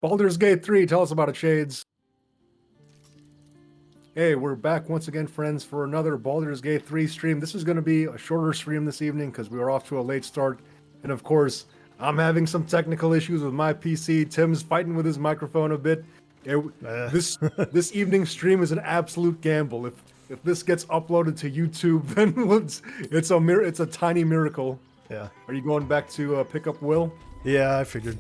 Baldur's Gate 3, tell us about it, Shades. Hey, we're back once again, friends, for another Baldur's Gate 3 stream. This is going to be a shorter stream this evening because we were off to a late start. And of course, I'm having some technical issues with my PC. Tim's fighting with his microphone a bit. This evening's stream is an absolute gamble. If this gets uploaded to YouTube, then it's a tiny miracle. Yeah. Are you going back to pick up Will? Yeah, I figured.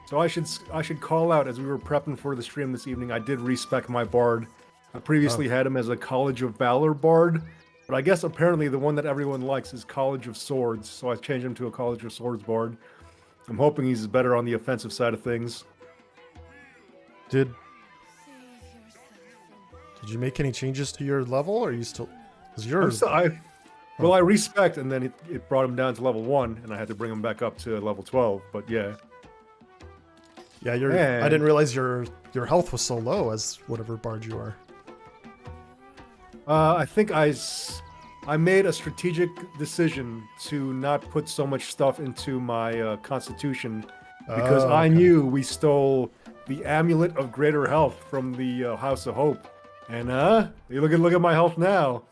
So I should call out, as we were prepping for the stream this evening, I did respec my bard. I previously had him as a College of Valor bard, but I guess apparently the one that everyone likes is College of Swords, so I changed him to a College of Swords bard. I'm hoping he's better on the offensive side of things. Did you make any changes to your level, or are you still... I respect, and then it brought him down to level 1, and I had to bring him back up to level 12, but yeah. Yeah, I didn't realize your health was so low as whatever bard you are. I think I made a strategic decision to not put so much stuff into my constitution because I knew we stole the Amulet of Greater Health from the House of Hope, and you look at my health now.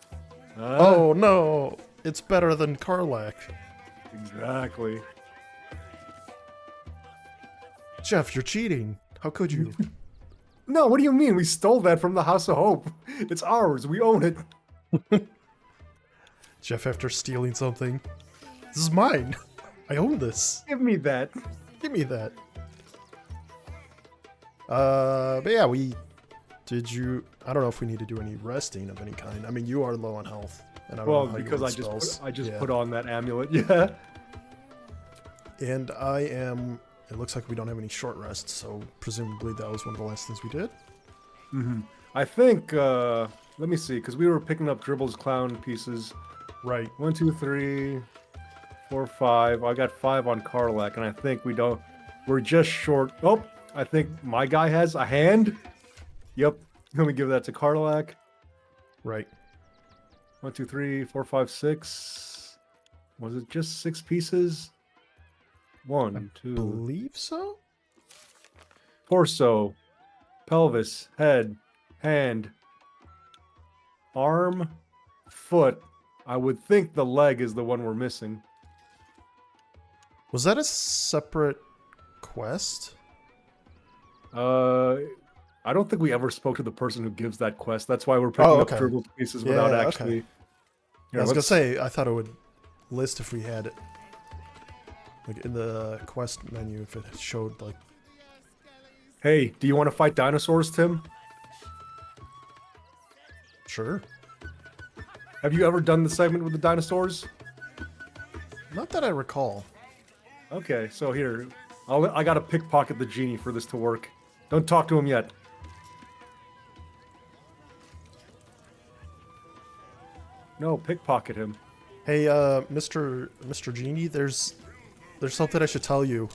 Oh no, it's better than Karlach. Exactly. Jeff, you're cheating. How could you? No, what do you mean? We stole that from the House of Hope. It's ours. We own it. Jeff, after stealing something. This is mine. I own this. Give me that. Give me that. But yeah, I don't know if we need to do any resting of any kind. I mean, you are low on health. And I don't know how because you I just put on that amulet, yeah. And I am... It looks like we don't have any short rests, so presumably that was one of the last things we did. Mm-hmm. I think, let me see, because we were picking up Dribble's clown pieces. Right. 1, 2, 3, 4, 5. I got 5 on Karlach, and I think we're just short. Oh, I think my guy has a hand. Yep. Let me give that to Karlach. Right. 1, 2, 3, 4, 5, 6. Was it just 6 pieces? 1, 2. I believe so? Torso, pelvis, head, hand, arm, foot. I would think the leg is the one we're missing. Was that a separate quest? I don't think we ever spoke to the person who gives that quest. That's why we're picking up dribble pieces without actually... Okay. Here, I was going to say, I thought it would list if we had it. Like in the quest menu, if it showed like... Hey, do you want to fight dinosaurs, Tim? Sure. Have you ever done the segment with the dinosaurs? Not that I recall. Okay, so here, I gotta pickpocket the genie for this to work. Don't talk to him yet. No, pickpocket him. Hey, Mr. Genie, there's something I should tell you.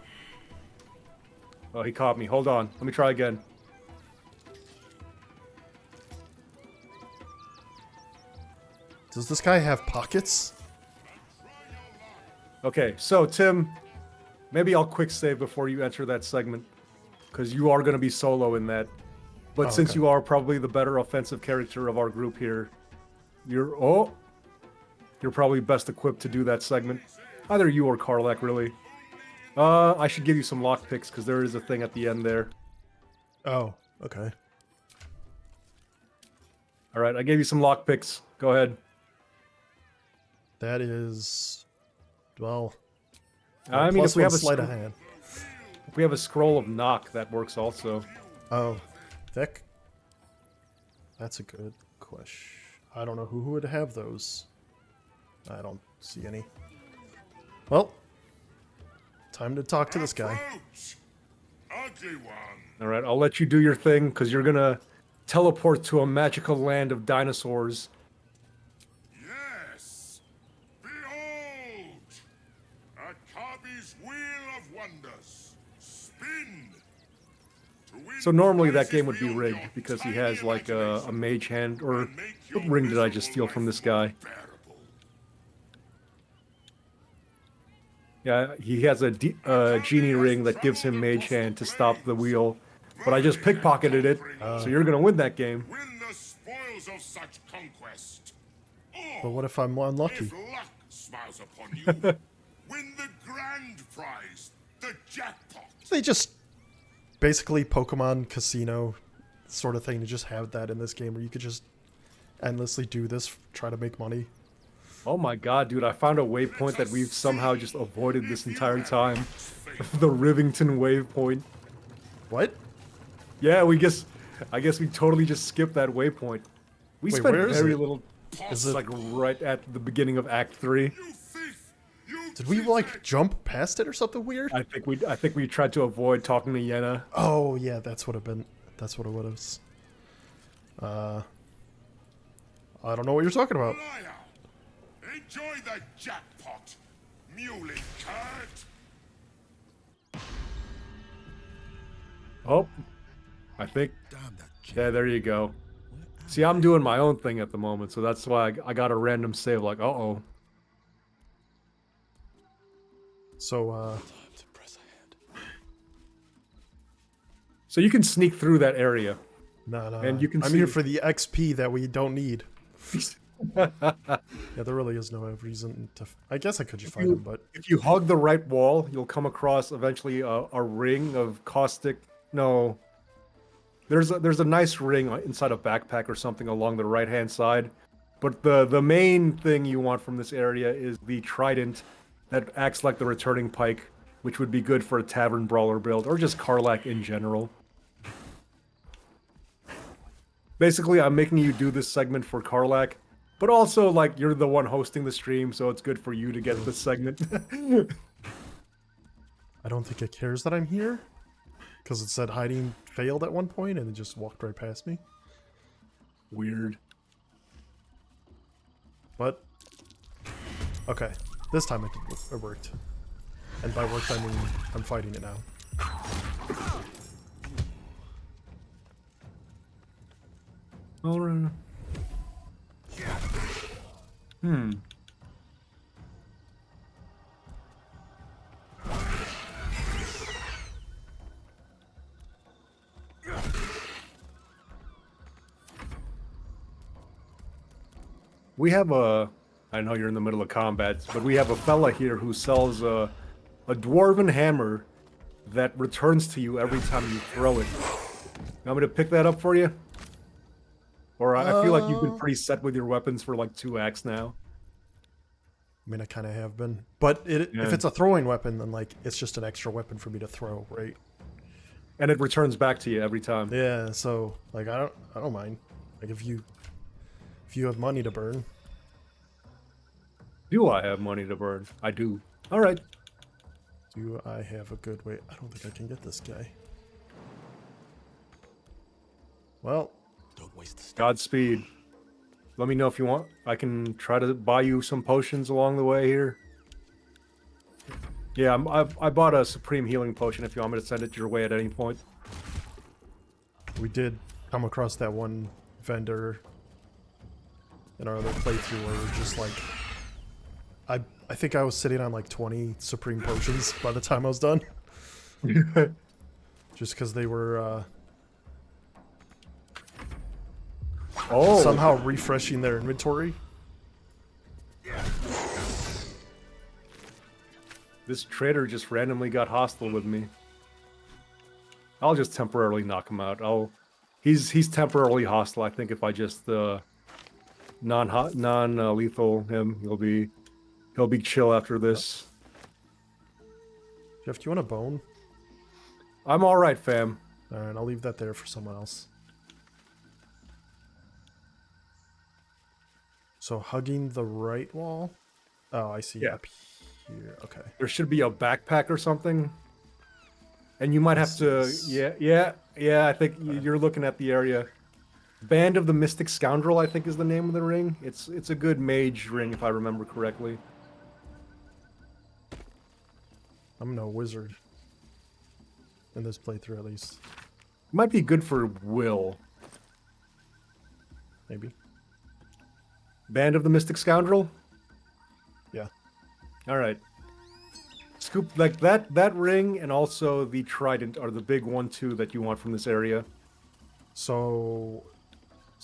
Oh, he caught me. Hold on. Let me try again. Does this guy have pockets? Okay, so Tim, maybe I'll quick save before you enter that segment, because you are going to be solo in that. But since you are probably the better offensive character of our group here, you're probably best equipped to do that segment. Either you or Karlach, really. I should give you some lockpicks, because there is a thing at the end there. Oh, okay. Alright, I gave you some lockpicks. Go ahead. That is... Well... I mean, if we have sleight of hand. If we have a scroll of knock, that works also. Oh, thick? That's a good question. I don't know who would have those. I don't see any. Well, time to talk to this guy. Alright, I'll let you do your thing, because you're gonna teleport to a magical land of dinosaurs. Yes! Behold! Akabi's wheel of wonders! Spin! So normally that game would be rigged, because he has like a mage hand, or what ring did I just steal from this guy? Yeah, he has a genie ring that gives him Mage Hand to stop the wheel, but I just pickpocketed it, so you're gonna win that game. Win the spoils of such conquest. But Or, what if I'm unlucky? if luck smiles upon you, win the grand prize, the jackpot. They just basically Pokemon Casino sort of thing to just have that in this game where you could just endlessly do this, try to make money. Oh my god, dude, I found a waypoint that we've somehow just avoided this entire time. The Rivington waypoint. What? Yeah, I guess we totally just skipped that waypoint. We Wait, spent where is very it? little, Is it's it? like right at the beginning of Act 3. You thief! You Did we like jump past it or something weird? I think we tried to avoid talking to Yenna. Oh yeah, that's what it been. That's what it was. I don't know what you're talking about. liar! Enjoy the jackpot, muley curt! Oh, I think. Yeah, there you go. See, I'm doing my own thing at the moment, so that's why I got a random save. Like, uh-oh. So So you can sneak through that area. no, no. And you can I'm see- here for the XP that we don't need. Yeah, there really is no reason to. I guess I could just fight him, but If you hug the right wall, you'll come across eventually a ring of caustic. No, there's a nice ring inside a backpack or something along the right hand side. But the main thing you want from this area is the trident that acts like the returning pike, which would be good for a tavern brawler build or just Karlach in general. Basically, I'm making you do this segment for Karlach, but also like you're the one hosting the stream, so it's good for you to get this segment. I don't think it cares that I'm here because it said hiding failed at one point and it just walked right past me. Weird. But okay, this time it worked, and by worked I mean I'm fighting it now. All right. Hmm. We have a. I know you're in the middle of combat, but we have a fella here who sells a dwarven hammer that returns to you every time you throw it. You want me to pick that up for you? Or I feel like you've been pretty set with your weapons for like 2 acts now. I mean, I kind of have been, but if Yeah. it's a throwing weapon, then like it's just an extra weapon for me to throw, right? And it returns back to you every time. Yeah, so like I don't mind. Like if you have money to burn, Do I have money to burn? I do. All right. do I have a good way? I don't think I can get this guy. Well, Don't waste the stuff. Godspeed. Let me know if you want. I can try to buy you some potions along the way here. Yeah, I bought a supreme healing potion if you want me to send it your way at any point. we did come across that one vendor in our other playthrough where we're just like, I think I was sitting on like 20 supreme potions by the time I was done. Just because they were Oh, somehow refreshing their inventory. this trader just randomly got hostile with me. I'll just temporarily knock him out. He's temporarily hostile. I think if I just non-lethal him, he'll be chill after this. Jeff, do you want a bone? I'm all right, fam. Alright, I'll leave that there for someone else. So hugging the right wall? Oh, I see. Yeah. Up here. Okay. There should be a backpack or something. And you might have to, yeah. I think you're looking at the area. Band of the Mystic Scoundrel, I think, is the name of the ring. It's a good mage ring, if I remember correctly. I'm no wizard. In this playthrough, at least. Might be good for Will. Maybe. Band of the Mystic Scoundrel. Yeah. All right. scoop like that ring and also the trident are the big 1-2 that you want from this area. So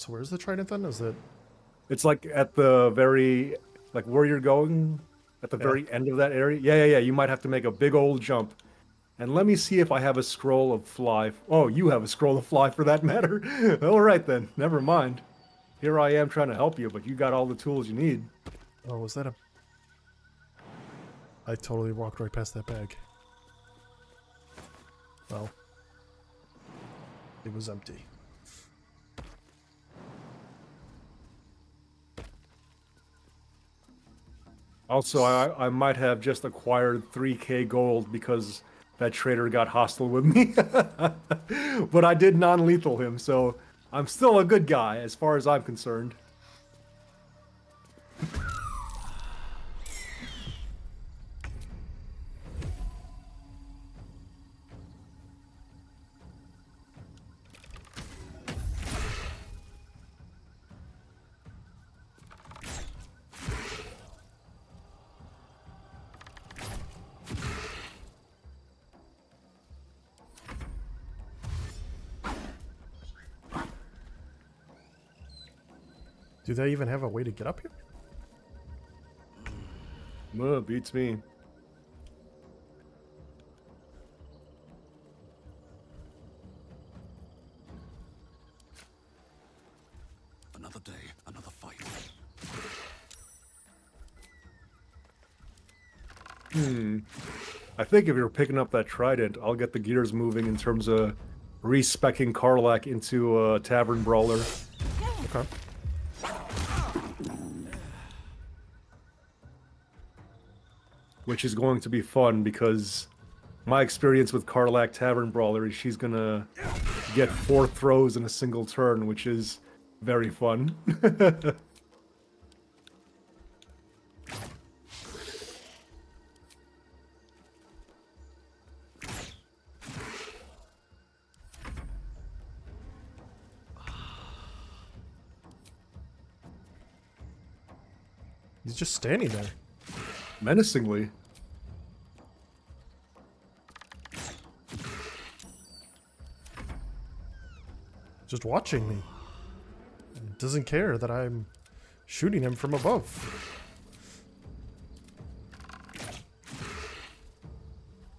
where's the trident then? Is it? It's like at the very like where you're going at the Yeah. very end of that area. Yeah. You might have to make a big old jump. And let me see if I have a scroll of fly. Oh, you have a scroll of fly for that matter. All right then. Never mind. Here I am trying to help you, but you got all the tools you need. Oh, was that a? I totally walked right past that bag. Well, it was empty. Also, I might have just acquired 3k gold because that trader got hostile with me. But I did non-lethal him, so I'm still a good guy as far as I'm concerned. Do they even have a way to get up here? Beats me. Another day, another fight. I think if you're picking up that trident, I'll get the gears moving in terms of respecking Karlach into a tavern brawler. Okay. Which is going to be fun because my experience with Karlach Tavern Brawler is she's gonna get 4 throws in a single turn, which is very fun. He's just standing there. Menacingly. Just watching me. And doesn't care that I'm shooting him from above.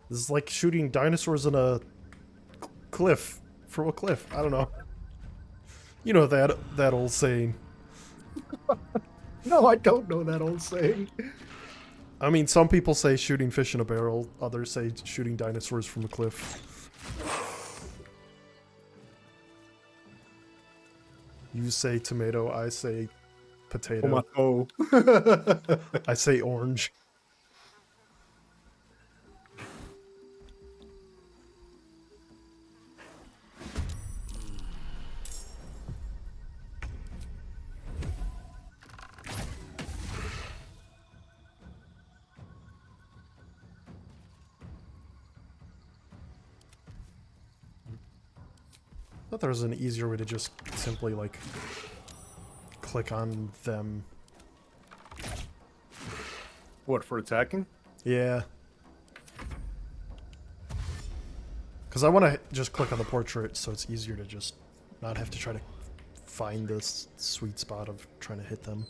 This is like shooting dinosaurs in a cliff. From a cliff. I don't know. You know that old saying. No, I don't know that old saying. I mean, some people say shooting fish in a barrel. Others say shooting dinosaurs from a cliff. You say tomato, I say potato. Tomato. I say orange. I thought there was an easier way to just simply, like, click on them. What, for attacking? Yeah. Because I want to just click on the portrait so it's easier to just not have to try to find this sweet spot of trying to hit them.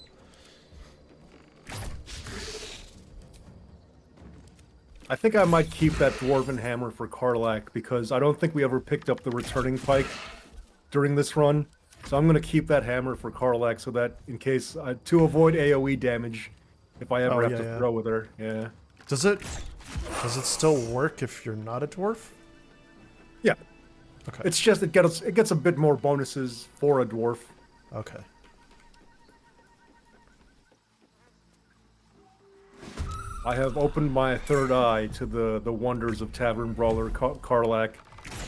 I think I might keep that Dwarven Hammer for Karlach because I don't think we ever picked up the returning pike during this run. So I'm going to keep that hammer for Karlach so that in case, to avoid AoE damage if I ever have to throw with her. Yeah. Does it still work if you're not a dwarf? Yeah. Okay. It's just it gets a bit more bonuses for a dwarf. Okay. I have opened my third eye to the wonders of Tavern Brawler Karlach.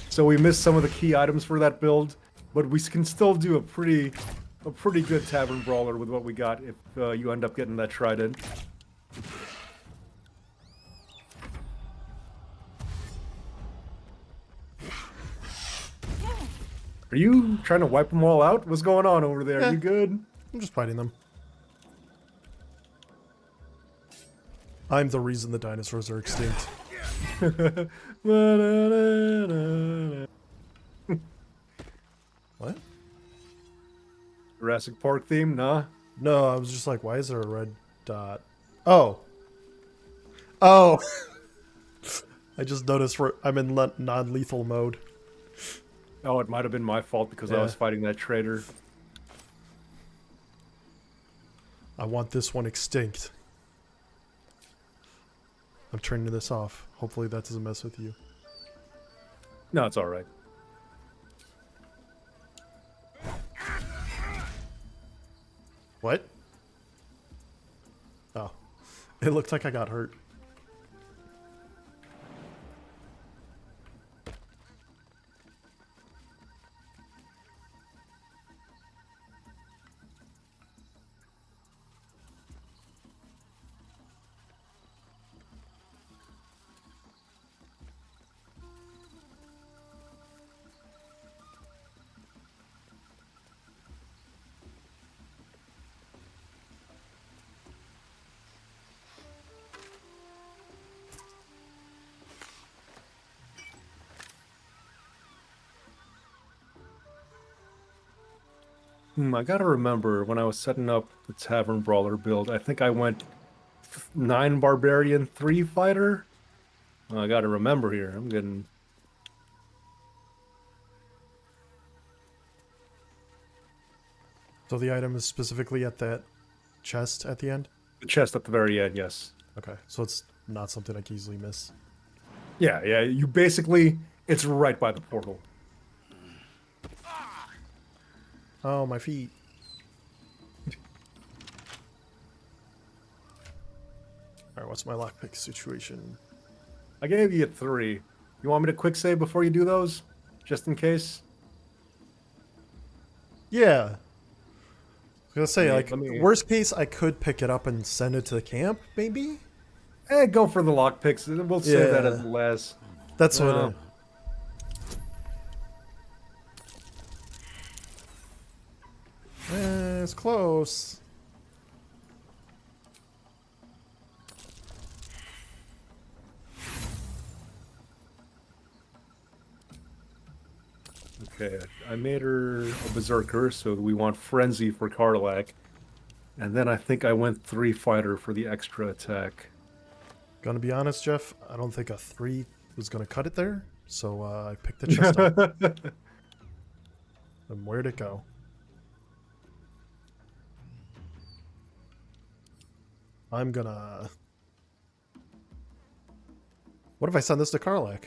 So we missed some of the key items for that build, but we can still do a pretty good Tavern Brawler with what we got if you end up getting that trident. Are you trying to wipe them all out? What's going on over there? Yeah. You good? I'm just fighting them. I'm the reason the dinosaurs are extinct. What? Jurassic Park theme, nah? No, I was just like, why is there a red dot? Oh. Oh. I just noticed I'm in non-lethal mode. Oh, it might have been my fault because I Yeah. was fighting that traitor. I want this one extinct. I'm turning this off. Hopefully that doesn't mess with you. No, it's alright. What? Oh. It looked like I got hurt. I gotta remember when I was setting up the Tavern Brawler build, I think I went 9 Barbarian, 3 Fighter. I gotta remember here. I'm getting... So the item is specifically at that chest at the end? The chest at the very end, yes. Okay, so it's not something I can easily miss. Yeah, yeah, you basically... It's right by the portal. Oh, my feet. Alright, what's my lockpick situation? I gave you 3. You want me to quick save before you do those? Just in case? Yeah. I was gonna say, Yeah, like, let me- worst case, I could pick it up and send it to the camp, maybe? Go for the lockpicks. We'll save that Yeah. as last. That's what Well. it's close. Okay, I made her a Berserker, so we want Frenzy for Karlak. And then I think I went 3 Fighter for the extra attack. Gonna be honest, Jeff, I don't think a 3 was gonna cut it there, so I picked the chest up. And where'd it go? I'm gonna... What if I send this to Karlak?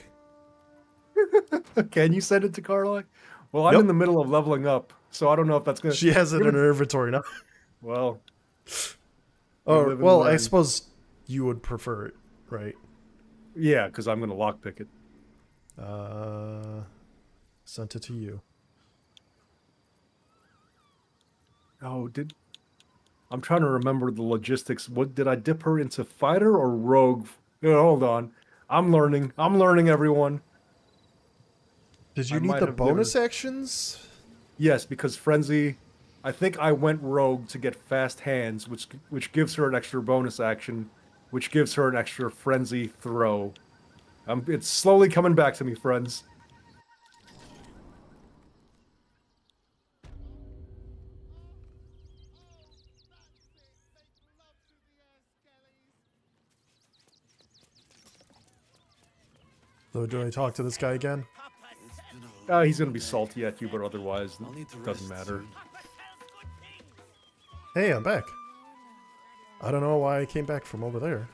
Can you send it to Karlak? Well, I'm Nope. in the middle of leveling up, so I don't know if that's gonna... She has it in her inventory now. Well... Oh, live and well, I learn. suppose you would prefer it, right? Yeah, because I'm gonna lockpick it. Sent it to you. Oh, I'm trying to remember the logistics. What did I dip her into Fighter or Rogue? Hold on. I'm learning, everyone. Did you I need might the have bonus actions? Yes, because Frenzy, I think I went Rogue to get Fast Hands, which gives her an extra bonus action, which gives her an extra Frenzy throw. It's slowly coming back to me, friends. So do I talk to this guy again? He's gonna be salty at you, but otherwise, it doesn't matter. Hey, I'm back. I don't know why I came back from over there.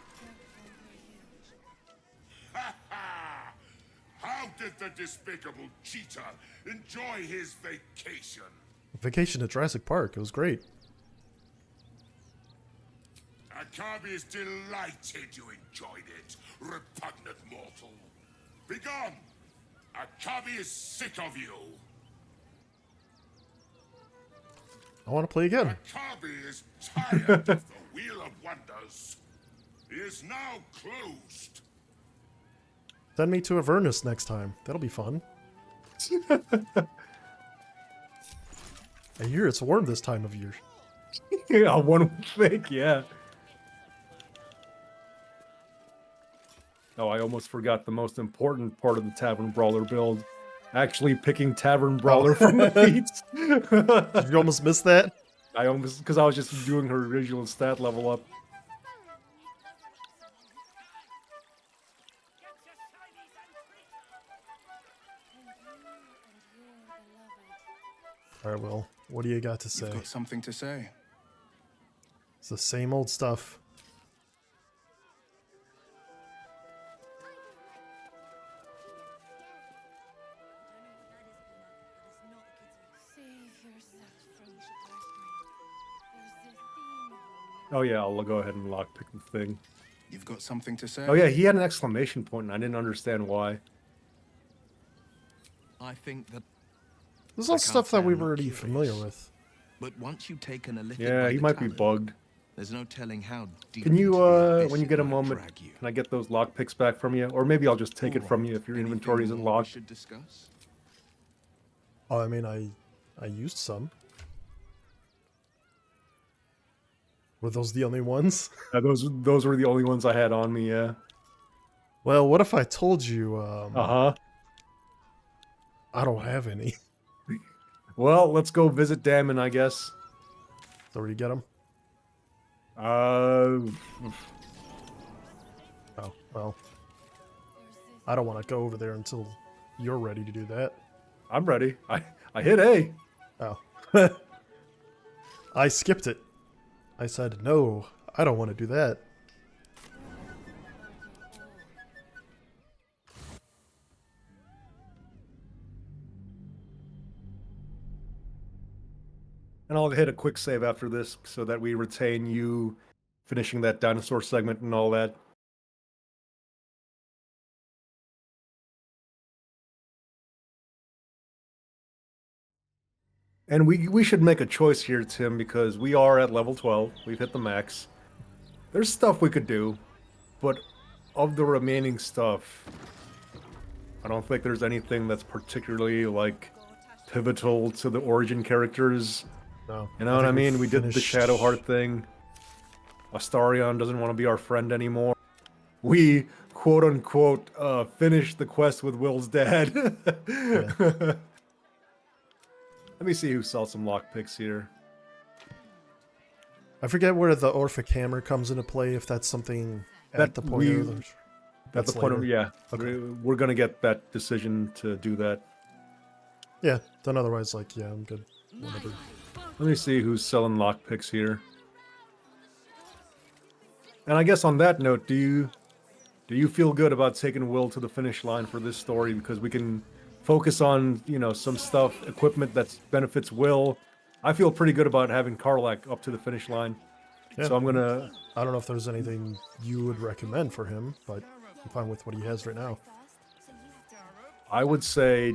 How did the despicable cheater enjoy his vacation? Vacation to Jurassic Park. It was great. Akabi is delighted you enjoyed it, repugnant mortal. Begone! Akabi is sick of you. I want to play again. Akabi is tired of the Wheel of Wonders. He is now closed. Send me to Avernus next time. That'll be fun. I hear it's warm this time of year. Yeah, one would think, yeah. Oh, I almost forgot the most important part of the Tavern Brawler build. Actually picking Tavern Brawler from the feats. Did you almost miss that? I almost, because I was just doing her original stat level up. All right, Will. What do you got to You've say? got something to say. It's the same old stuff. Oh yeah, I'll go ahead and lockpick the thing. You've got something to say. Oh yeah, he had an exclamation point, and I didn't understand why. I think that. This is all I can't stuff say that we I'm were not already curious. familiar with. But once you've taken a lick Yeah, by he the might be talent, bugged. there's no telling how deep. Can you, into the when you abyss get a it might moment, drag you. can I get those lockpicks back from you? Or maybe I'll just take it All from right. you if your Anything inventory isn't more we locked. should discuss? Oh, I mean, I used some. Were those the only ones? Those were the only ones I had on me, yeah. Well, what if I told you Uh-huh. I don't have any? Well, let's go visit Damon, I guess. So where you get them? Uh, Oh, well. I don't want to go over there until you're ready to do that. I'm ready. I hit A. Oh. I skipped it. I said, no, I don't want to do that. And I'll hit a quick save after this so that we retain you finishing that dinosaur segment and all that. And we should make a choice here, Tim, because we are at level 12. We've hit the max. There's stuff we could do, but of the remaining stuff, I don't think there's anything that's particularly, like, pivotal to the origin characters. No. You know what I think mean? We did the finished- Shadowheart thing. Astarion doesn't want to be our friend anymore. We, quote-unquote, finished the quest with Will's dad. Yeah. Let me see who sells some lockpicks here. I forget where the Orphic Hammer comes into play, if that's something at That the point we- of the... At the point of, later. yeah, Okay. we're gonna get that decision to do that. Yeah, then otherwise, like, yeah, I'm good. Whatever. Let me see who's selling lockpicks here. And I guess on that note, do you feel good about taking Will to the finish line for this story, because we can focus on, you know, some stuff, equipment that benefits Will. I feel pretty good about having Karlak up to the finish line. Yeah. So I'm gonna. I don't know if there's anything you would recommend for him, but I'm fine with what he has right now. I would say,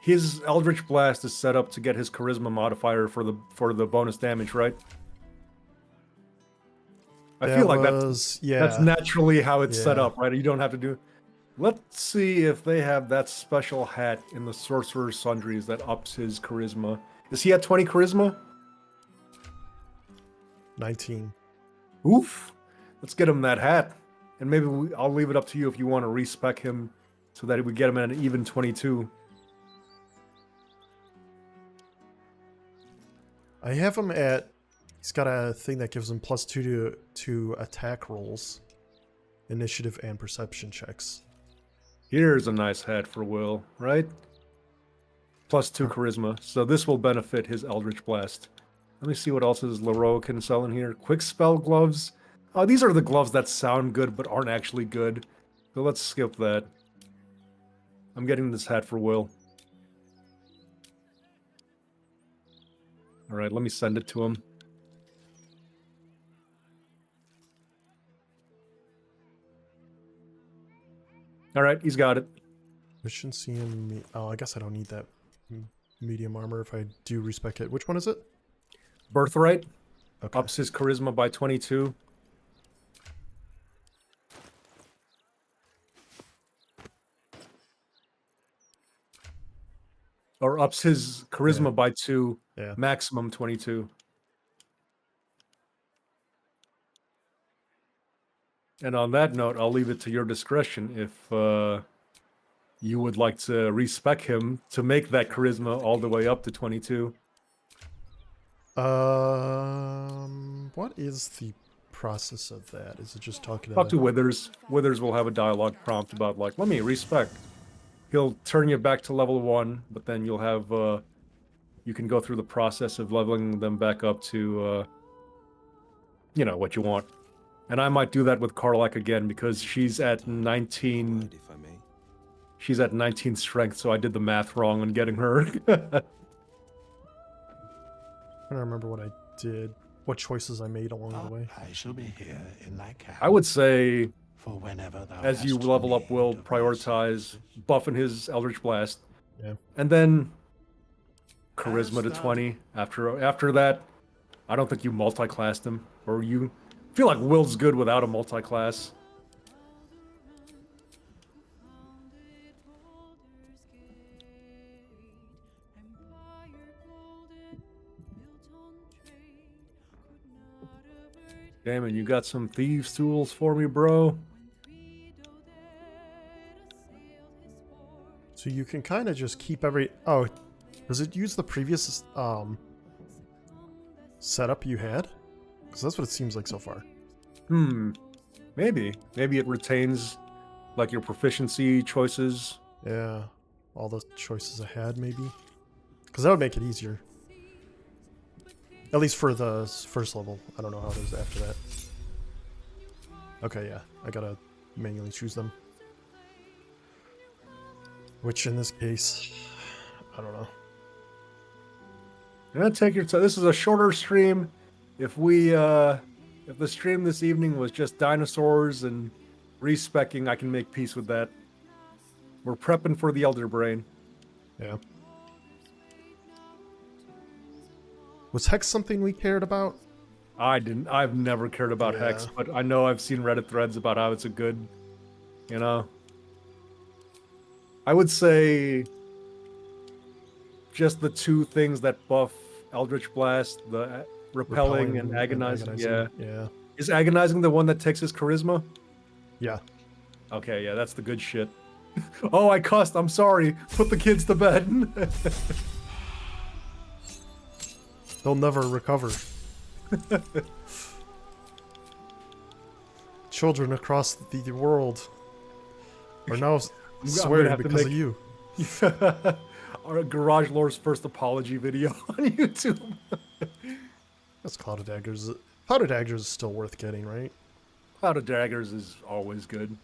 his Eldritch Blast is set up to get his Charisma modifier for the bonus damage, right? I feel like that's yeah. naturally how it's set Yeah. up, right? You don't have to do. Let's see if they have that special hat in the Sorcerer's Sundries that ups his Charisma. Is he at 20 Charisma? 19. Oof. Let's get him that hat. And maybe I'll leave it up to you if you want to respec him so that we get him at an even 22. I have him at... He's got a thing that gives him +2 to attack rolls, initiative, and perception checks. Here's a nice hat for Will, right? +2 Charisma. So this will benefit his Eldritch Blast. Let me see what else is Leroy can sell in here. Quick Spell Gloves. Oh, these are the gloves that sound good but aren't actually good. So let's skip that. I'm getting this hat for Will. Alright, let me send it to him. Alright, he's got it. Efficiency and... Oh, I guess I don't need that medium armor if I do respec it. Which one is it? Birthright. Okay. Ups his Charisma by 22. Or ups his Charisma Yeah. by 2, Yeah. maximum 22. And on that note, I'll leave it to your discretion if you would like to respec him to make that charisma all the way up to 22. What is the process of that? Is it just talking Talk to... to Withers. Withers will have a dialogue prompt about like, let me respec. He'll turn you back to level 1, but then you'll have you can go through the process of leveling them back up to you know what you want. And I might do that with Karlak again because she's at 19. If I may. She's at 19 strength, so I did the math wrong on getting her. I don't remember what I did, what choices I made along the way. I shall be here in thy camp. I would say, For whenever thou as you hast level up, need Will of prioritize buffing his Eldritch Blast, Yeah. and then Charisma to 20. After that, I don't think you multi-classed him, or you feel like Will's good without a multi-class. Damn it, you got some thieves' tools for me, bro? So you can kind of just keep every... Oh, does it use the previous setup you had? Because that's what it seems like so far. Maybe. Maybe it retains, like, your proficiency choices. Yeah, all the choices I had, maybe. Because that would make it easier. At least for the first level. I don't know how it is after that. Okay, yeah. I gotta manually choose them. Which in this case, I don't know. Yeah, take your time. This is a shorter stream. If the stream this evening was just dinosaurs and respecking, I can make peace with that. We're prepping for the Elder Brain. Yeah. Was Hex something we cared about? I've never cared about Hex, but I know I've seen Reddit threads about how it's a good, you know. I would say just the two things that buff Eldritch Blast, the repelling and agonizing. Yeah. Yeah. Is agonizing the one that takes his charisma? Yeah. Okay, yeah, that's the good shit. Oh, I cussed. I'm sorry. Put the kids to bed. They'll never recover. Children across the world are now swearing because of you. Our Garage Lore's first apology video on YouTube. That's Cloud of Daggers. Cloud of Daggers is still worth getting, right? Cloud of Daggers is always good.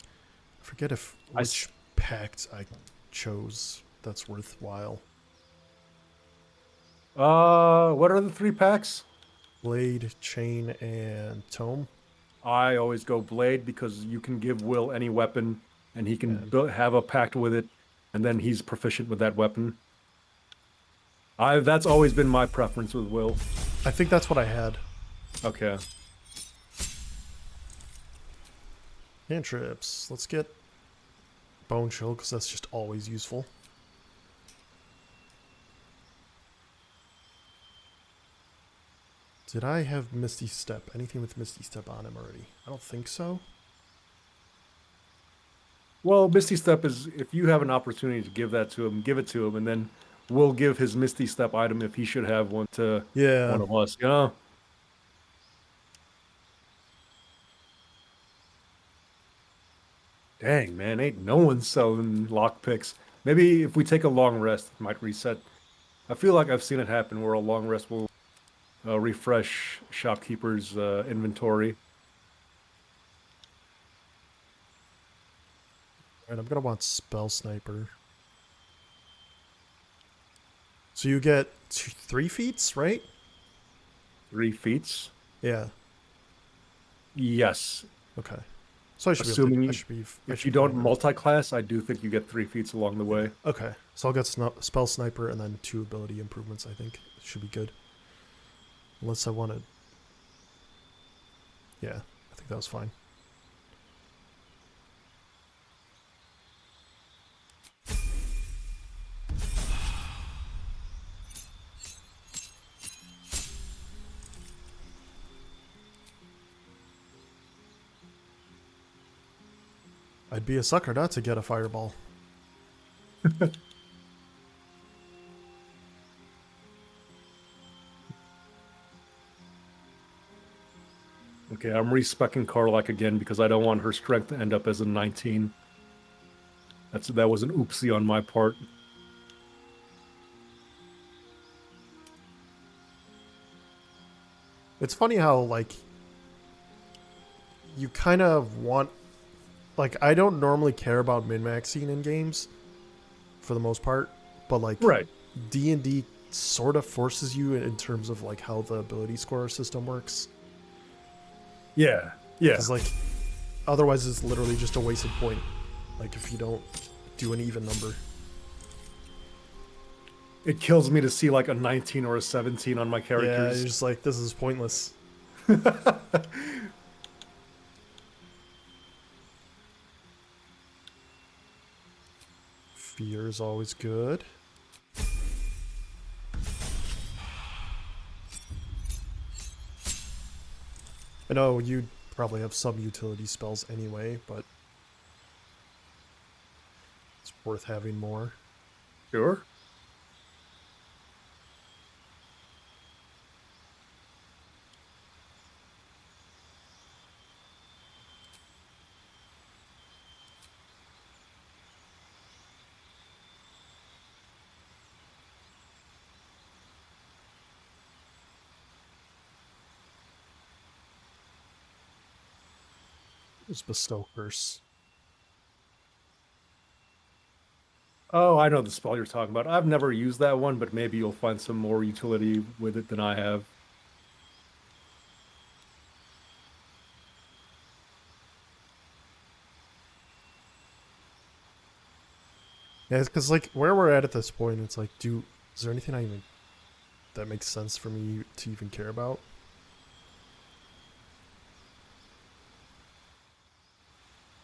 I forget which pact I chose that's worthwhile. What are the 3 packs? Blade, Chain, and Tome. I always go Blade because you can give Will any weapon and he can have a pact with it, and then he's proficient with that weapon. That's always been my preference with Will. I think that's what I had. Okay. Cantrips. Let's get Bone Chill, because that's just always useful. Did I have Misty Step? Anything with Misty Step on him already? I don't think so. Well, Misty Step is, if you have an opportunity to give that to him, give it to him, and then we'll give his Misty Step item if he should have one to one of us, you know? Dang, man, ain't no one selling lockpicks. Maybe if we take a long rest, it might reset. I feel like I've seen it happen where a long rest will refresh shopkeeper's inventory. Alright, I'm gonna want Spell Sniper. So you get 3 feats, right? 3 feats? Yeah. Yes. Okay. So I should Assuming be able to, if you don't multi-class, I do think you get 3 feats along the way. Okay. So I'll get Spell Sniper and then 2 ability improvements, I think. Should be good. Unless I wanted... Yeah, I think that was fine. I'd be a sucker not to get a fireball. Okay, I'm respecking Karlak again because I don't want her strength to end up as a 19. That was an oopsie on my part. It's funny how, like, you kind of want... Like, I don't normally care about min-maxing in games, for the most part, but, like, Right. D&D sort of forces you in terms of, like, how the ability score system works. Yeah. Yeah. Because, like, otherwise it's literally just a wasted point. Like, if you don't do an even number. It kills me to see like a 19 or a 17 on my Yeah, characters. you're just like, this is pointless. Fear is always good. I know you probably have some utility spells anyway, but it's worth having more. Sure. Just bestow curse. Oh, I know the spell you're talking about. I've never used that one, but maybe you'll find some more utility with it than I have. Yeah, because like where we're at this point, it's like, is there anything that makes sense for me to even care about?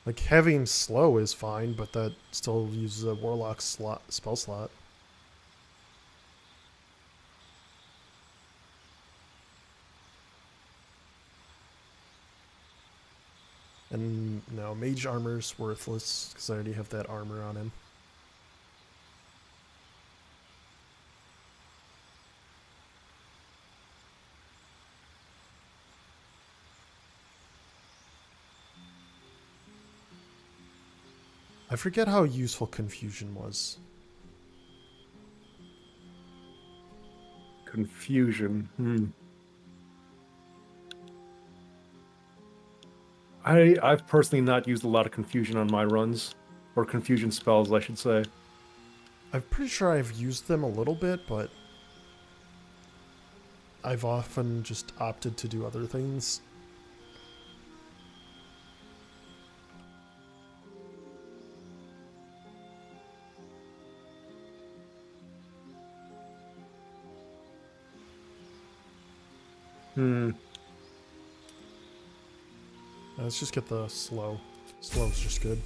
Like having slow is fine, but that still uses a warlock spell slot. And no, mage armor's worthless because I already have that armor on him. I forget how useful confusion was. Confusion. I've personally not used a lot of confusion on my runs, or confusion spells, I should say. I'm pretty sure I've used them a little bit, but I've often just opted to do other things. Let's just get the slow. Slow's just good.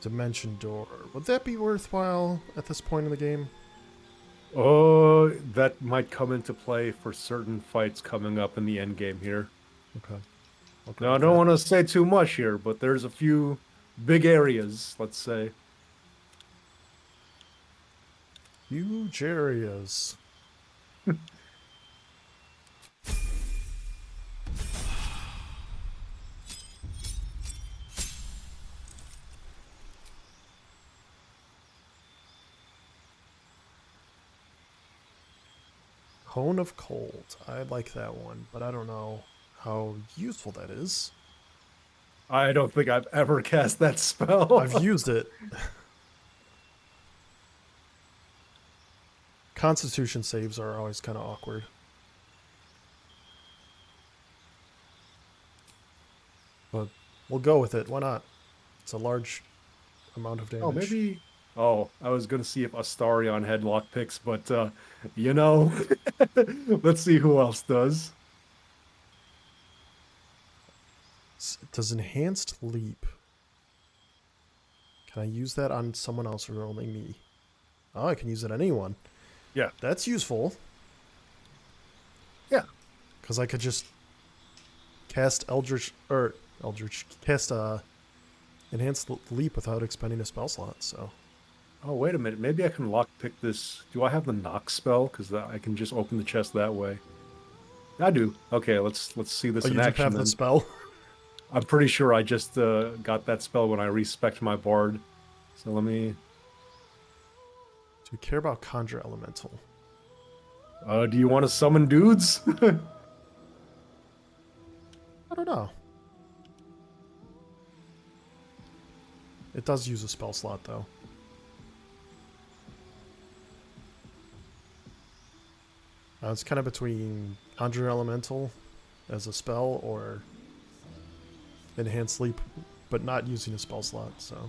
Dimension door. Would that be worthwhile at this point in the game? Oh, that might come into play for certain fights coming up in the end game here. Okay. Now, I don't want to say too much here, but there's a few big areas, let's say. Huge areas. Cone of Cold. I like that one, but I don't know how useful that is. I don't think I've ever cast that spell. I've used it. Constitution saves are always kind of awkward. But we'll go with it. Why not? It's a large amount of damage. Oh, maybe. Oh, I was gonna see if Astarion had lockpicks, but you know, let's see who else does. Does enhanced leap? Can I use that on someone else or only me? Oh, I can use it on anyone. Yeah. That's useful, Yeah. because I could just cast Eldritch, cast Enhanced Leap without expending a spell slot, so. Oh, wait a minute. Maybe I can lockpick this. Do I have the knock spell? Because I can just open the chest that way. I do. Okay, let's see this Oh, in you do action have the then. spell? I'm pretty sure I just got that spell when I respect my bard. So let me. Do you care about Conjure Elemental? Do you want to summon dudes? I don't know. It does use a spell slot, though. It's kind of between Conjure Elemental as a spell or Enhanced Sleep, but not using a spell slot, so.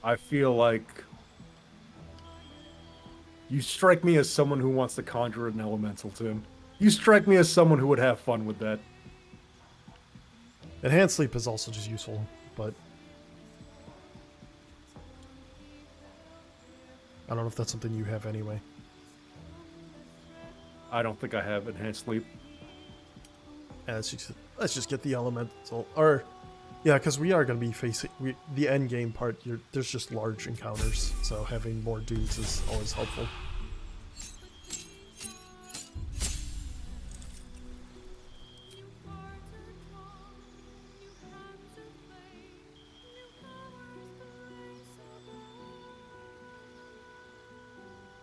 I feel like you strike me as someone who wants to conjure an elemental, Tim. You strike me as someone who would have fun with that. Enhanced Sleep is also just useful, but I don't know if that's something you have anyway. I don't think I have enhanced sleep. Yeah, let's just get the Elemental. Or, yeah, because we are going to be facing the end game part. There's just large encounters, so having more dudes is always helpful.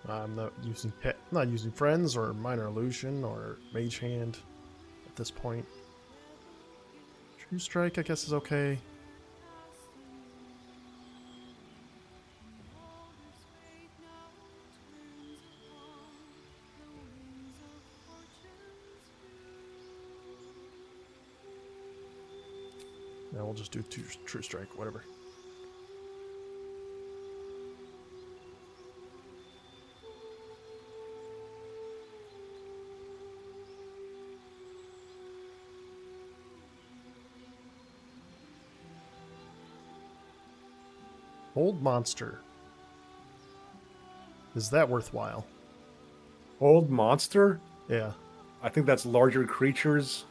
I'm not using friends or minor illusion or mage hand at this point. True strike, I guess, is okay. Yeah, we'll just do true strike, whatever. Old monster. Is that worthwhile? Old monster? Yeah. I think that's larger creatures.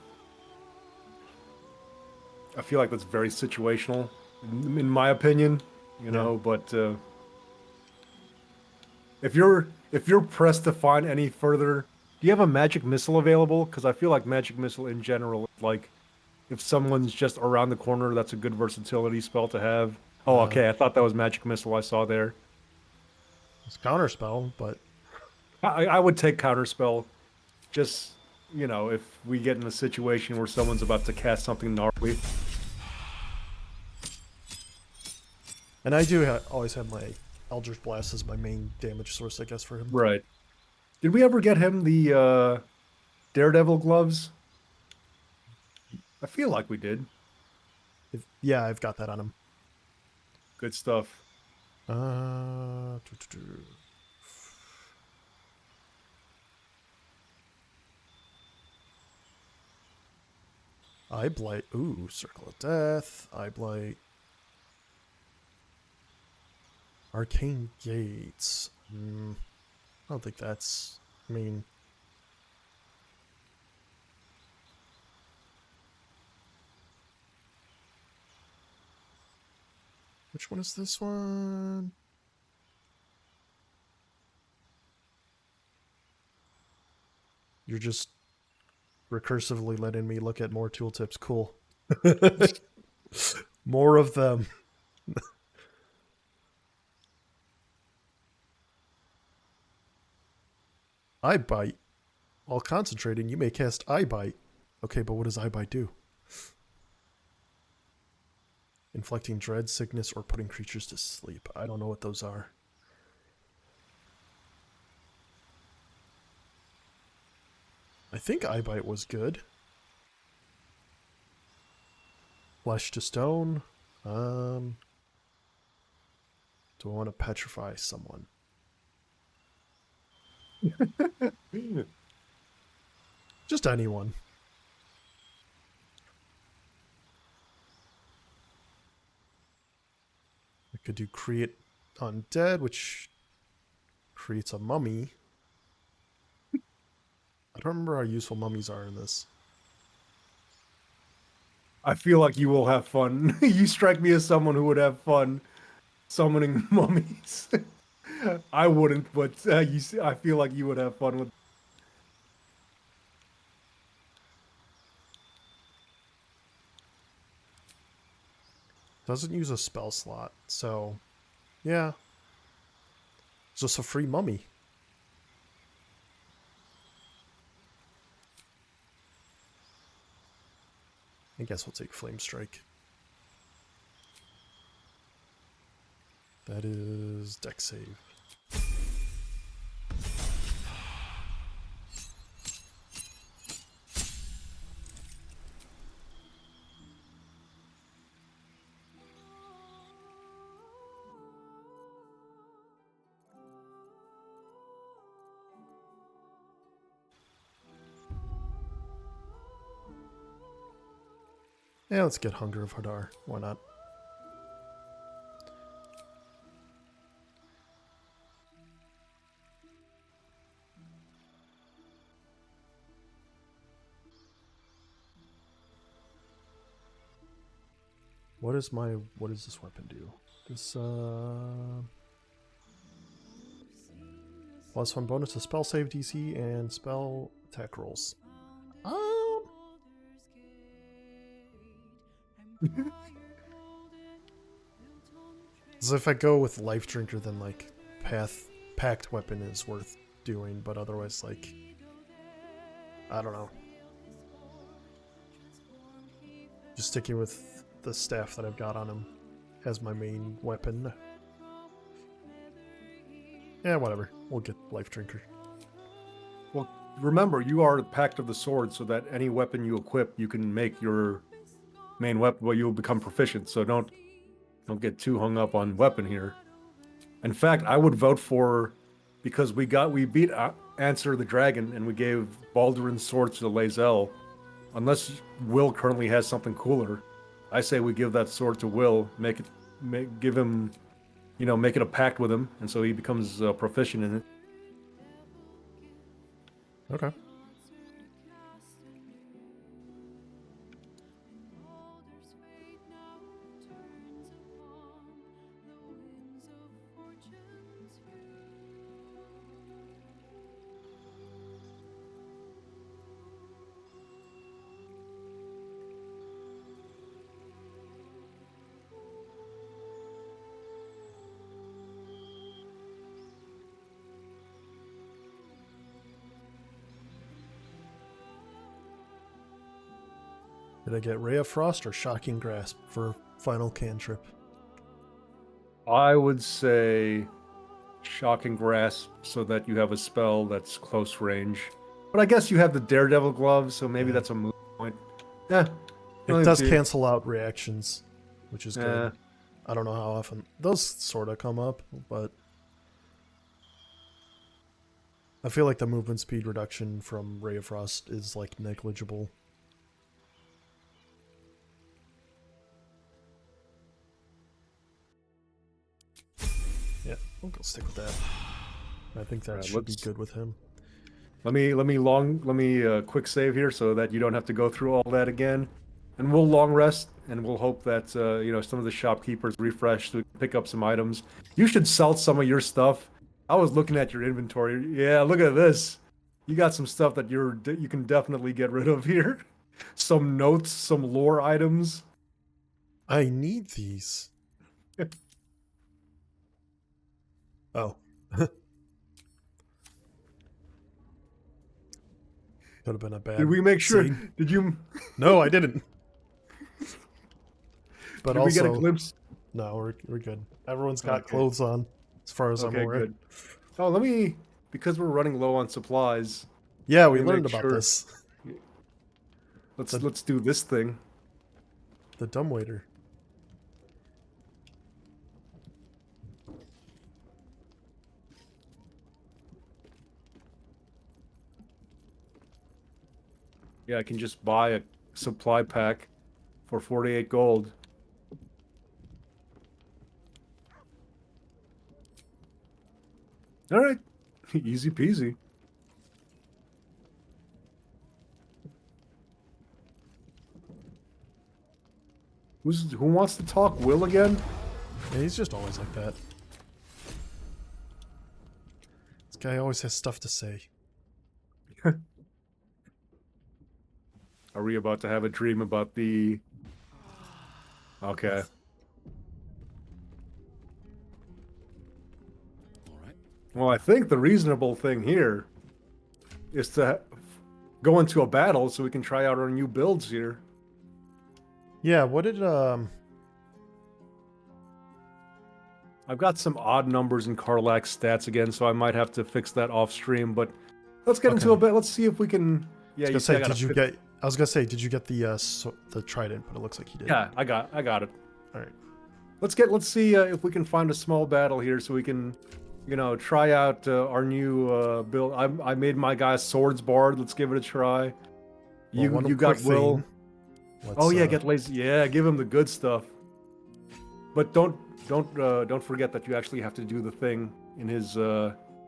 I feel like that's very situational, in my opinion. You know, but if you're pressed to find any further, do you have a magic missile available? Because I feel like magic missile in general, like if someone's just around the corner, that's a good versatility spell to have. Oh, okay. I thought that was magic missile I saw there. It's counterspell, but I would take counterspell, just if we get in a situation where someone's about to cast something gnarly. and I do always have my Eldritch Blast as my main damage source, I guess, for him. Right. Did we ever get him the Daredevil gloves? I feel like we did. Yeah, I've got that on him. Good stuff. Uh, Eye Blight. Ooh, Circle of Death. Eye Blight. Arcane Gates. I don't think that's. I mean. Which one is this one? You're just recursively letting me look at more tooltips. Cool. More of them. Eye Bite. While concentrating, you may cast Eye Bite. Okay, but what does Eye Bite do? Inflicting dread, sickness, or putting creatures to sleep. I don't know what those are. I think Eye Bite was good. Flesh to stone. Do I want to petrify someone? Just anyone. I could do create undead, which creates a mummy. I don't remember how useful mummies are in this. I feel like you will have fun. You strike me as someone who would have fun summoning mummies. I wouldn't, but I feel like you would have fun with. Doesn't use a spell slot, so yeah. It's just a free mummy. I guess we'll take Flame Strike. That is deck save. Yeah, let's get Hunger of Hadar. Why not? What does this weapon do? This +1 bonus to spell save DC and spell attack rolls. So if I go with Life Drinker, then like Pact Weapon is worth doing, but otherwise, like, I don't know. Just sticking with the staff that I've got on him as my main weapon. Yeah, whatever. We'll get Life Drinker. Well, remember, you are the Pact of the Sword, so that any weapon you equip, you can make your main weapon. Well, you'll become proficient. So don't get too hung up on weapon here. In fact, I would vote for, because we beat Answer the Dragon and we gave Baldurin's sword to the Lae'zel. Unless Will currently has something cooler, I say we give that sword to Will. Give him, make it a pact with him, and so he becomes proficient in it. Okay. Did I get Ray of Frost or Shocking Grasp for final cantrip? I would say Shocking Grasp, so that you have a spell that's close range. But I guess you have the Daredevil Glove, so maybe that's a moot point. Yeah. It does cancel out reactions, which is good. I don't know how often. Those sort of come up, but I feel like the movement speed reduction from Ray of Frost is like negligible. Yeah, we'll go stick with that. I think that should be good with him. Let me quick save here so that you don't have to go through all that again. And we'll long rest, and we'll hope that some of the shopkeepers refresh so we can pick up some items. You should sell some of your stuff. I was looking at your inventory. Yeah, look at this. You got some stuff that you can definitely get rid of here. Some notes, some lore items. I need these. Oh. Could have been a bad. Did we make sure? scene. Did you? No, I didn't. But Did also, we get a glimpse? No, we're good. Everyone's got clothes on, as far as I'm aware. Good. Oh, because we're running low on supplies. Yeah, we learned about this. Let's do this thing. The dumbwaiter. Yeah, I can just buy a supply pack for 48 gold. All right, Easy peasy. Who wants to talk? Will again? Yeah, he's just always like that. This guy always has stuff to say. Are we about to have a dream about the... Okay. All right. Well, I think the reasonable thing here is to go into a battle so we can try out our new builds here. Yeah, what did I've got some odd numbers in Karlak's stats again, so I might have to fix that off stream, but let's get into a bit. Let's see if we can... Yeah, I was gonna say, did you get? I was gonna say, did you get the the trident? But it looks like you did. Yeah, I got it. All right. Let's see if we can find a small battle here so we can, try out our new build. I made my guy Swords Bard. Let's give it a try. You got Will. Oh yeah, get lazy. Yeah, give him the good stuff. But don't forget that you actually have to do the thing in his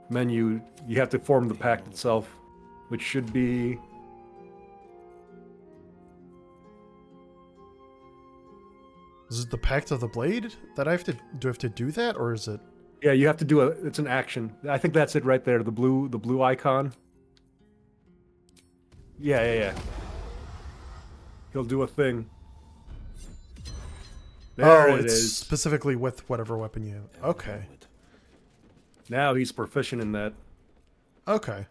menu. You have to form the pact itself, which should be... Is it the Pact of the Blade that I have to do? I have to do that, or is it? Yeah, you have to do it's an action. I think that's it right there. The blue icon. Yeah. He'll do a thing. There it it's is. specifically with whatever weapon you have. Okay. Now he's proficient in that. Okay.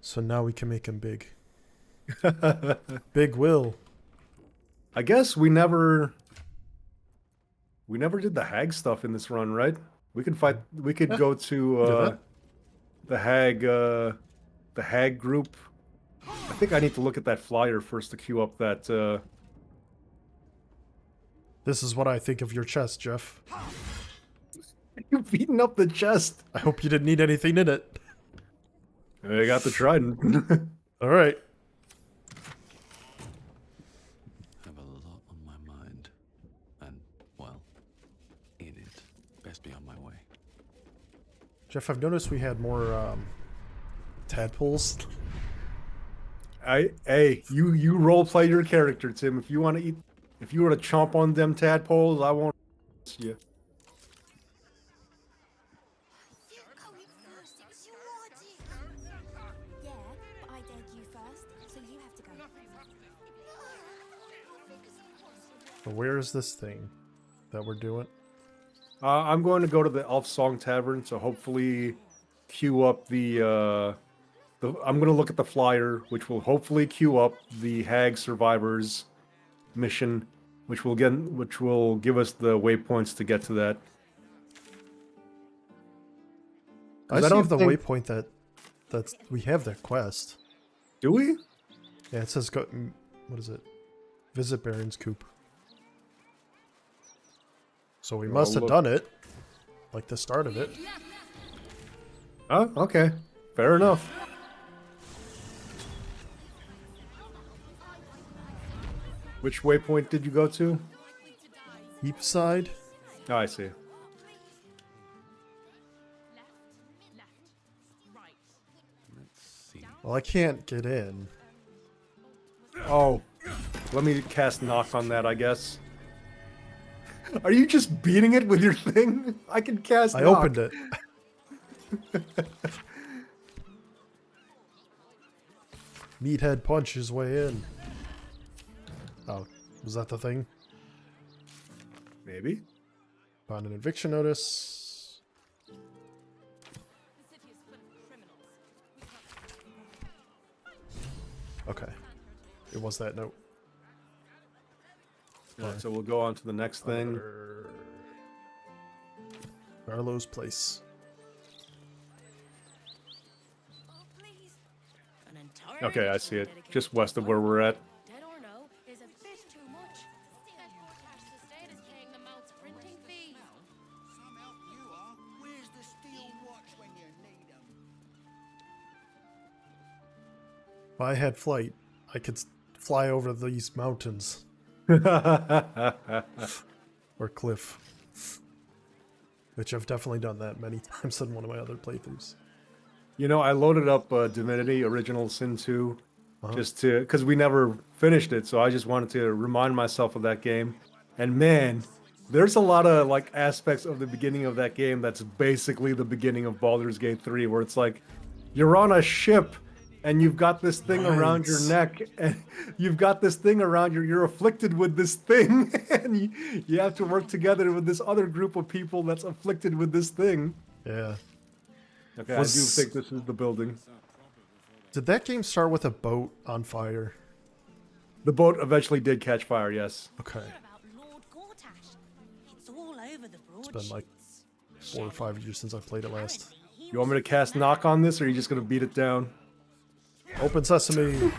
So now we can make him big. Big Will. I guess we never did the hag stuff in this run, right? We could go to the hag group. I think I need to look at that flyer first to queue up that This is what I think of your chest, Jeff. You're beating up the chest. I hope you didn't need anything in it. I got the trident. All right. Have a lot on my mind. And, well, in it. Best be on my way. Jeff, I've noticed we had more tadpoles. Hey, you role play your character, Tim. If you want to if you were to chomp on them tadpoles, I won't you. You're going first, it's your idea. Yeah, but I dared you first, so you have to go. So where is this thing that we're doing? I'm going to go to the Elf Song Tavern, so hopefully queue up the I'm going to look at the flyer, which will hopefully queue up the Hag Survivors mission, which will give us the waypoints to get to that. I I see don't the think- waypoint that's we have that quest. Do we? Yeah, it says go. What is it? Visit Baron's Coop. So we must have look. done it, like the start of it. Oh, okay. Fair enough. Which waypoint did you go to? Heap side. Oh, I see. Let's see. Well, I can't get in. Oh, let me cast knock on that, I guess. Are you just beating it with your thing? I can cast I knock. opened it. Meathead punch his way in. Oh, was that the thing? Maybe. Found an eviction notice. Okay. It was that note. Alright, so we'll go on to the next thing. Barlow's Place. Oh, please. An entire Okay, I mission see it. dedicated Just to west of one where we're at. Dead or no is a bit too much. State is paying the Mount's printing fee. Some help you are. Where's the steel watch when you need 'em? If I had flight, I could fly over these mountains or cliff. Which I've definitely done that many times in one of my other playthroughs. You know, I loaded up Divinity Original Sin 2 just to, because we never finished it, so I just wanted to remind myself of that game. And man, there's a lot of like aspects of the beginning of that game that's basically the beginning of Baldur's Gate 3, where it's like you're on a ship and you've got this thing around your neck, and you've got this thing around you're afflicted with this thing, and you have to work together with this other group of people that's afflicted with this thing. Yeah. Okay, I do think this is the building. Did that game start with a boat on fire? The boat eventually did catch fire, yes. Okay. About Lord Gortash. It's all over the It's been like 4 or 5 years since I played it last. You want me to cast knock on this, or are you just gonna beat it down? Open sesame.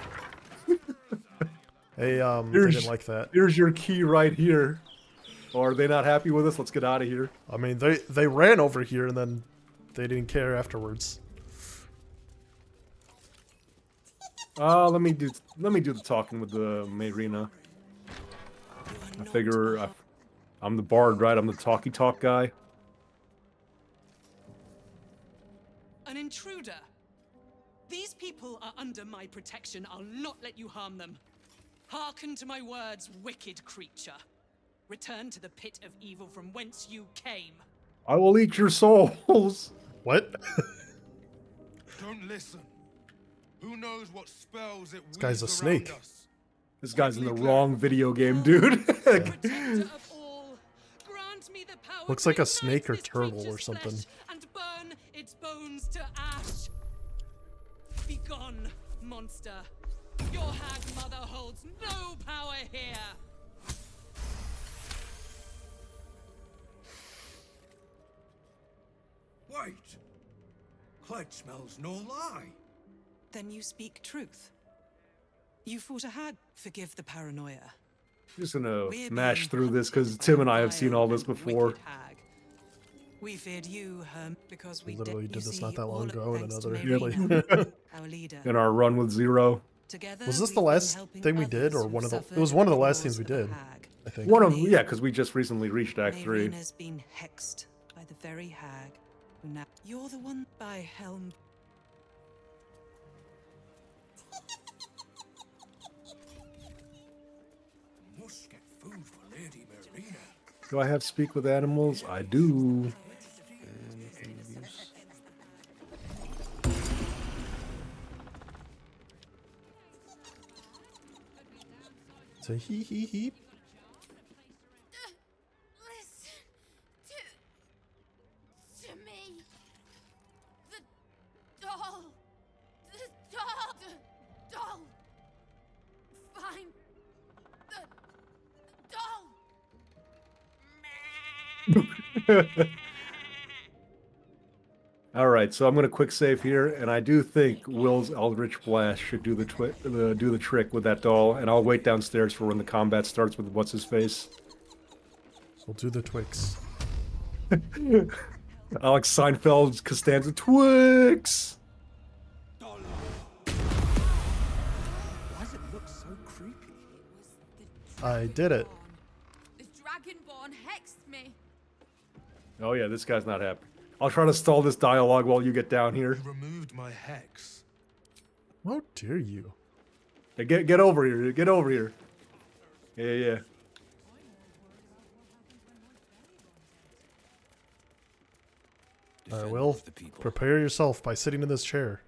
Hey, they didn't like that. Here's your key right here. Or are they not happy with us? Let's get out of here. I mean, they ran over here and then they didn't care afterwards. Let me do the talking with the Marina. I figure I'm the bard, right? I'm the talky talk guy. An intruder. These people are under my protection. I'll not let you harm them. Hearken to my words, wicked creature. Return to the pit of evil from whence you came. I will eat your souls. What? Don't listen. Who knows what spells it This guy's a weaves snake. around us? This guy's in the wrong video game, dude. Protector of all, grant me the power Looks to like a ignite snake or this turtle or creature's something. flesh and burn its bones to ash. Be gone, monster. Your hag mother holds no power here. Wait. Clegg smells no lie. Then you speak truth. You fought a hag. Forgive the paranoia. I'm just gonna We're mash being through this hunted because by Tim and a I have seen all vile this and before. wicked hag. We feared you, because we Literally you did this see, not that long all ago in thanks to another Marina, our leader. In our run with Zero. Together, Was this we've the been last helping thing we did, others or who've one of the? It suffered was one of the at last the things we claws of did. a hag. I think. One of yeah, because we just recently reached Act 3. Marina's been hexed by the very hag who now you're the one by Helm. Must get food for Lady Marina. Do I have speak with animals? I do. So he. Listen to me. The doll. The doll. The doll. Find the doll. All right, so I'm gonna quick save here, and I do think Will's Eldritch Blast should do the trick with that doll, and I'll wait downstairs for when the combat starts with what's his face. We'll do the Twix. Alex Seinfeld's Costanza Twix. Why does it look so creepy? I did it. The Dragonborn hexed me. Oh yeah, this guy's not happy. I'll try to stall this dialogue while you get down here. You removed my hex. How dare you? Hey, get over here. Get over here. Yeah. I will. The people. Prepare yourself by sitting in this chair.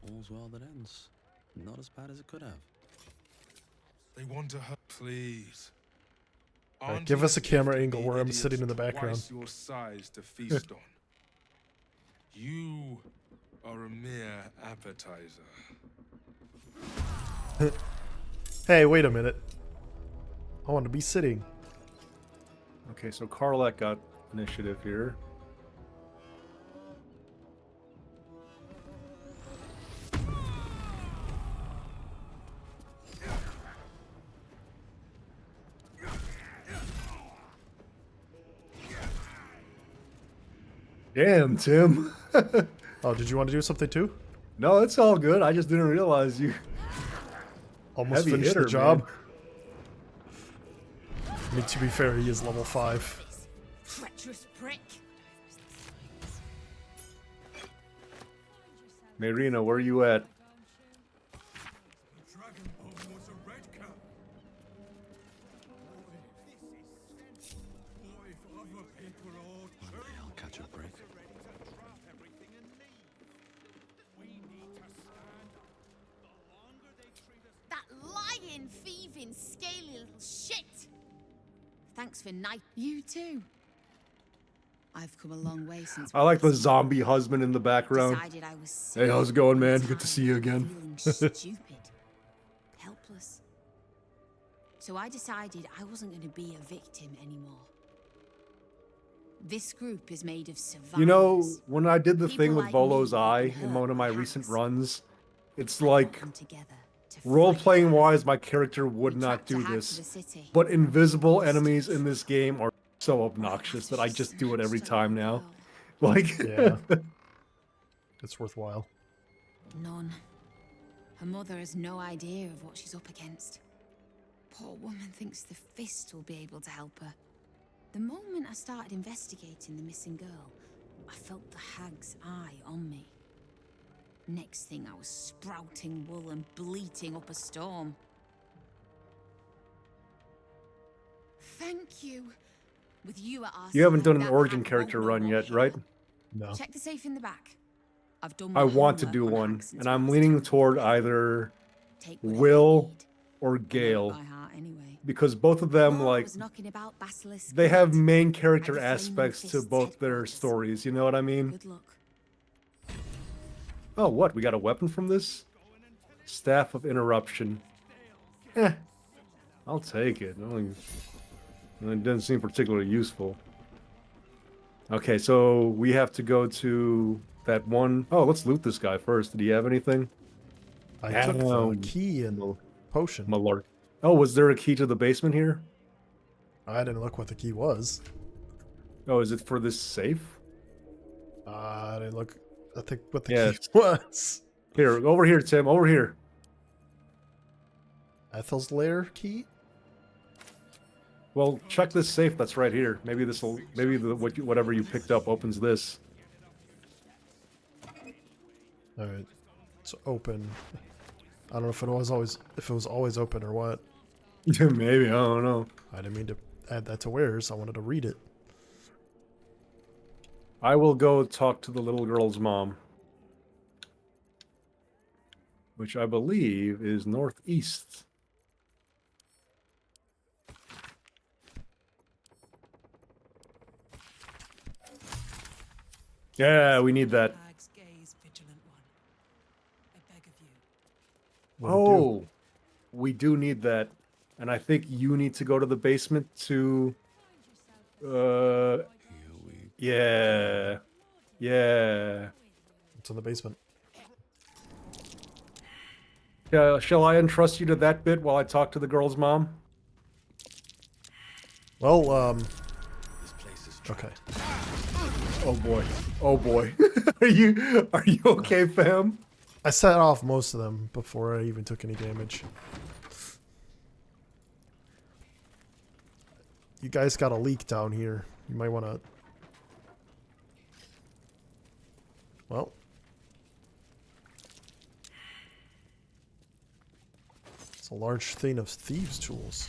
All's well that ends. Not as bad as it could have. They want to hurt. Please. Alright, give us a camera angle where I'm sitting in the background. Twice your size to feast on. You are a mere appetizer. Hey, wait a minute. I want to be sitting. Okay, so Karlak got initiative here. Damn, Tim. Oh, did you want to do something too? No, it's all good. I just didn't realize you. Almost Heavy finished hitter, the job. I mean, to be fair, he is level 5. Treacherous prick. Marina, where are you at? One day I'll catch a break. That lying, thieving, scaly little shit. Thanks for night. You too. I've come a long way since. I like the zombie husband in the background. Decided I was Hey, how's it going, man? sick, Good to see you again. feeling stupid, helpless. So I decided I wasn't going to be a victim anymore. This group is made of survivors. You know, when I did the People thing with like Volo's me eye who've been in hurt one of my by recent hacks. runs, it's I like got them together to role-playing fight. wise, my character would We not tracked a do hack to this. the city. But invisible enemies in this game are so obnoxious that I just do it every Snatched a little time now. girl. Like, Yeah. It's worthwhile. None. Her mother has no idea of what she's up against. Poor woman thinks the Fist will be able to help her. The moment I started investigating the missing girl, I felt the hag's eye on me. Next thing, I was sprouting wool and bleating up a storm. Thank you. With you at our you haven't side, done an that origin hag character won't know run what yet, hit right? her. No. Check the safe in the back. I've done my I want to homework do on one, hags since and I'm last leaning time. toward either Take whatever you Will need. or I know it Gale, by heart anyway. because both of them, While I like, was knocking about Basilisk's they have gate, main at character the Flaming aspects to Fist's both their headquarters. stories, you know what I mean? Good luck. Oh, what? We got a weapon from this? Staff of Interruption. Eh, I'll take it. It doesn't seem particularly useful. Okay, so we have to go to that one. Oh, let's loot this guy first. Did he have anything? I took the Ow. key and potion. Malark. Oh, was there a key to the basement here? I didn't look what the key was. Oh, is it for this safe? I didn't look. I think what the Yes. key was. Here, over here, Tim. Over here. Ethel's lair key. Well, check this safe that's right here. Maybe this'll. Maybe whatever you picked up opens this. All right, it's open. I don't know if it was always open or what. Maybe, I don't know. I didn't mean to add that to wares. I wanted to read it. I will go talk to the little girl's mom, which I believe is northeast. Yeah, we need that. Hag's gaze, vigilant one. I beg of you. What'd it do? Oh, we do need that. And I think you need to go to the basement to... Here we yeah. Yeah. It's in the basement. Yeah, shall I entrust you to that bit while I talk to the girl's mom? Well, This place is okay. Oh boy. Oh boy. Are you okay, fam? I set off most of them before I even took any damage. You guys got a leak down here. You might want to... Well. It's a large thing of thieves' tools.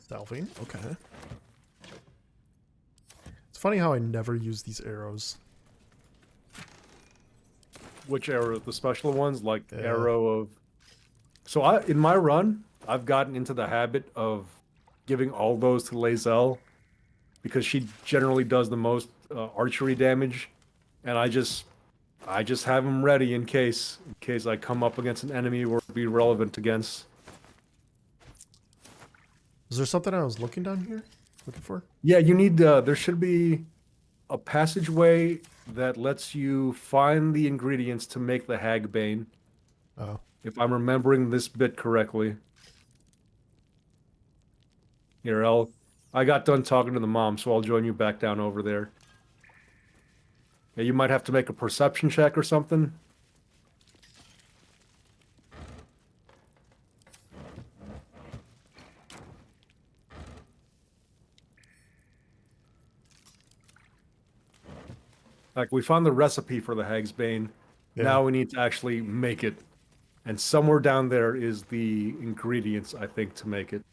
Salving, okay. It's funny how I never use these arrows. Which arrow? The special ones? Like Yeah. arrow of... So in my run, I've gotten into the habit of giving all those to Lae'zel because she generally does the most archery damage, and I just have them ready in case I come up against an enemy or be relevant against. Is there something I was looking down here? Looking for? Yeah, you need there should be a passageway that lets you find the ingredients to make the Hagbane, Oh. if I'm remembering this bit correctly. Here, I got done talking to the mom, so I'll join you back down over there. Yeah, you might have to make a perception check or something. Like, we found the recipe for the Hag's Bane. Yeah. Now we need to actually make it. And somewhere down there is the ingredients, I think, to make it.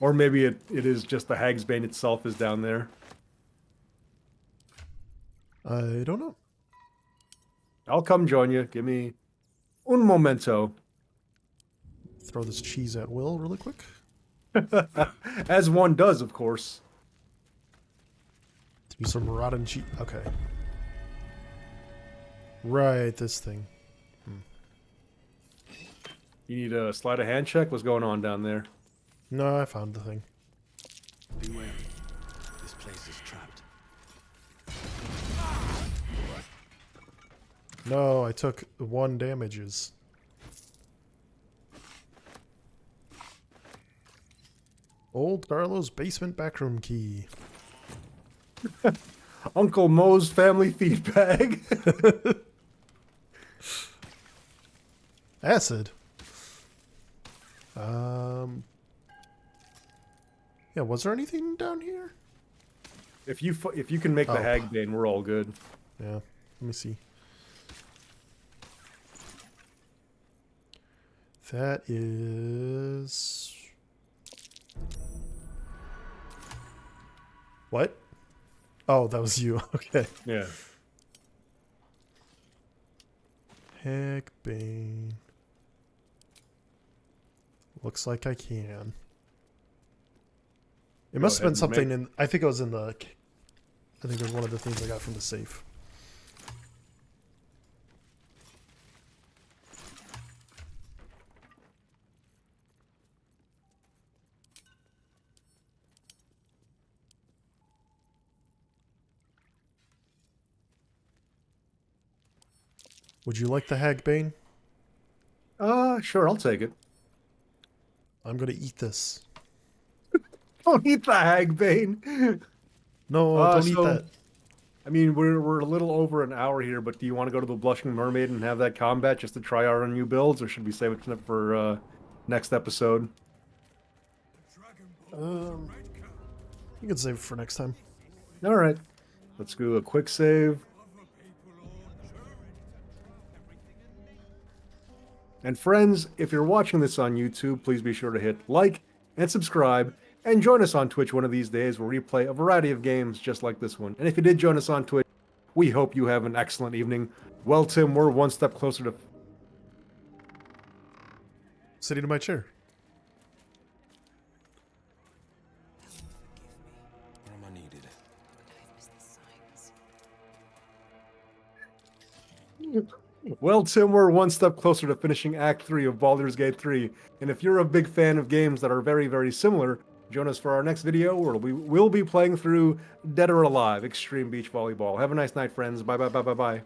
Or maybe it is just the Hag's Bane itself is down there. I don't know. I'll come join you. Give me un momento. Throw this cheese at will really quick. As one does, of course. To be some rotten cheese. Okay. Right, this thing. You need a sleight of hand check? What's going on down there? No, I found the thing. Be wary. This place is trapped. No, I took 1 damages. Old Carlo's basement backroom key. Uncle Mo's family feed bag. Acid. Yeah, was there anything down here? If you can make the Oh. Hag Bane, we're all good. Yeah, let me see. That is... What? Oh, that was you. Okay. Yeah. Heck, Bane. Looks like I can. It must have ahead been and something make- in... I think it was in the... I think it was one of the things I got from the safe. Would you like the Hag Bane? Sure, I'll take it. I'm gonna eat this. Don't eat the Hag Bane. No, don't eat so- that. I mean, we're a little over an hour here, but do you want to go to the Blushing Mermaid and have that combat just to try our new builds, or should we save it for next episode? You can save it for next time. All right, let's do a quick save. And friends, if you're watching this on YouTube, please be sure to hit like and subscribe, and join us on Twitch one of these days where we play a variety of games just like this one. And if you did join us on Twitch, we hope you have an excellent evening. Well, Tim, we're one step closer to... Sitting in my chair. Where am I needed? Well, Tim, we're one step closer to finishing Act 3 of Baldur's Gate 3. And if you're a big fan of games that are very, very similar, join us for our next video where we'll be playing through Dead or Alive Extreme Beach Volleyball. Have a nice night, friends. Bye, bye, bye, bye, bye.